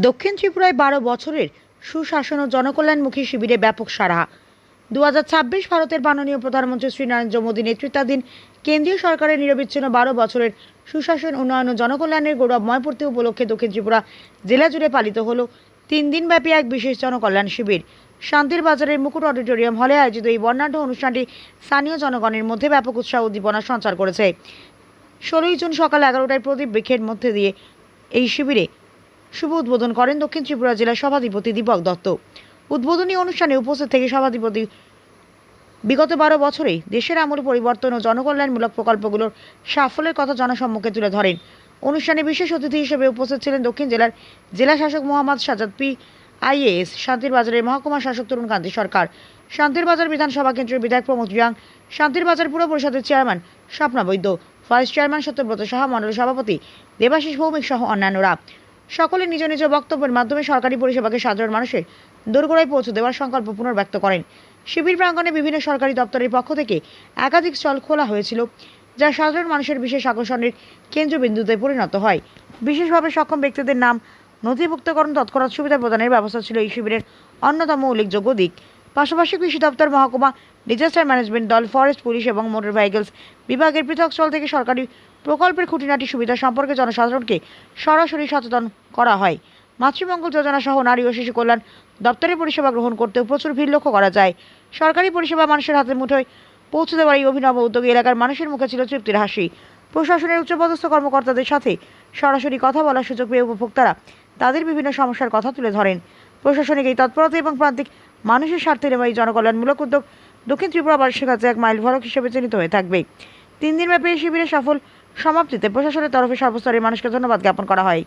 দক্ষিণ ত্রিপুরায় 12 বছরের সুশাসন ও জনকল্যাণমুখী শিবিরে ব্যাপক সাড়া। 2026 ভারতের মাননীয় প্রধানমন্ত্রী শ্রী নরেন্দ্র মোদী নেতৃত্বাধীন কেন্দ্রীয় সরকারের নিরবিচ্ছিন্ন 12 বছরের সুশাসন, উন্নয়ন ও জনকল্যাণের গৌরবময় পূর্তি উপলক্ষে দক্ষিণ ত্রিপুরা জেলা জুড়ে পালিত হল 3 দিনব্যাপী এক বিশেষ জনকল্যাণ শিবির। শান্তির বাজারের মুকুট অডিটোরিয়াম হলে আয়োজিত এই বর্ণাঢ্য অনুষ্ঠানটি স্থানীয় জনগণের মধ্যে ব্যাপক উৎসাহ উদ্দীপনা সঞ্চার করেছে। 16 জুন সকাল 11টায় প্রদীপ বৃক্ষের মধ্যে দিয়ে এই শিবিরে শুভ উদ্বোধন করেন দক্ষিণ ত্রিপুরা জেলার সভাধিপতি দীপক দত্ত। উদ্বোধনী অনুষ্ঠানে উপস্থিত থেকে সভাধিপতি বিগত 12 বছরে দেশের আমূল পরিবর্তন ও জনকল্যাণমূলক প্রকল্পগুলোর সাফল্যের কথা জনসম্মুখে তুলে ধরেন। অনুষ্ঠানে বিশেষ অতিথি হিসেবে উপস্থিত ছিলেন দক্ষিণ জেলার জেলা শাসক মোহাম্মদ সাজাদ PIAS, শান্তির বাজারের মহকুমা শাসক তরুণকান্তি সরকার, শান্তির বাজার বিধানসভা কেন্দ্রের বিধায়ক প্রমোদ রিয়াং, শান্তির বাজার পুর পরিষদের চেয়ারম্যান স্বপ্না বৈদ্য, ভাইস চেয়ারম্যান সত্যব্রত সাহা, মণ্ডল সভাপতি দেবাশিস ভৌমিক সহ অন্যান্যরা। সকলে নিজ নিজ বক্তব্যের মাধ্যমে সরকারি পরিষেবাকে সাধারণ মানুষের দোরগোড়ায় পৌঁছে দেওয়ার সংকল্প পুনর্ব্যক্ত করেন। শিবির প্রাঙ্গণে বিভিন্ন সরকারি দপ্তরের পক্ষ থেকে একাধিক স্টল খোলা হয়েছিল, যা সাধারণ মানুষের বিশেষ আকর্ষণের কেন্দ্রবিন্দুতে পরিণত হয়। বিশেষভাবে সক্ষম ব্যক্তিদের নাম নথিভুক্তকরণ তৎক্ষণাৎ সুবিধা প্রদানের ব্যবস্থা ছিল এই শিবিরের অন্যতম উল্লেখযোগ্য দিক। পাশাপাশি কৃষি দপ্তর, মহকুমা ডিজাস্টার ম্যানেজমেন্ট দল, ফরেস্ট পুলিশ এবং মোটর ভেহিকলস বিভাগের পৃথক স্টল থেকে সরকারি প্রকল্পের খুঁটিনাটি সুবিধা সম্পর্কে জনসাধারণকে সরাসরি সচেতন করা হয়। মাতৃমঙ্গল যোজনা সহ নারী ও শিশু কল্যাণ দপ্তরের পরিষেবা গ্রহণ করতেও প্রচুর ভিড় লক্ষ্য করা যায়। সরকারি পরিষেবা মানুষের হাতের মুঠোয় পৌঁছে দেওয়ার এই অভিনব উদ্যোগে এলাকার মানুষের মুখে ছিল তৃপ্তির হাসি। প্রশাসনের উচ্চপদস্থ কর্মকর্তাদের সাথে সরাসরি কথা বলার সুযোগ পেয়ে উপভোক্তারা তাদের বিভিন্ন সমস্যার কথা তুলে ধরেন। প্রশাসনিক এই তৎপরতা এবং প্রান্তিক মানুষের স্বার্থে নেওয়া এই জনকল্যাণমূলক উদ্যোগ দক্ষিণ ত্রিপুরাবাসীর কাছে এক মাইল ফলক হিসেবে চিহ্নিত হয়ে থাকবে। 3 দিনব্যাপী এই শিবিরের সফল সমাপ্তিতে প্রশাসনের তরফে সর্বস্তরের মানুষকে ধন্যবাদ জ্ঞাপন করা হয়।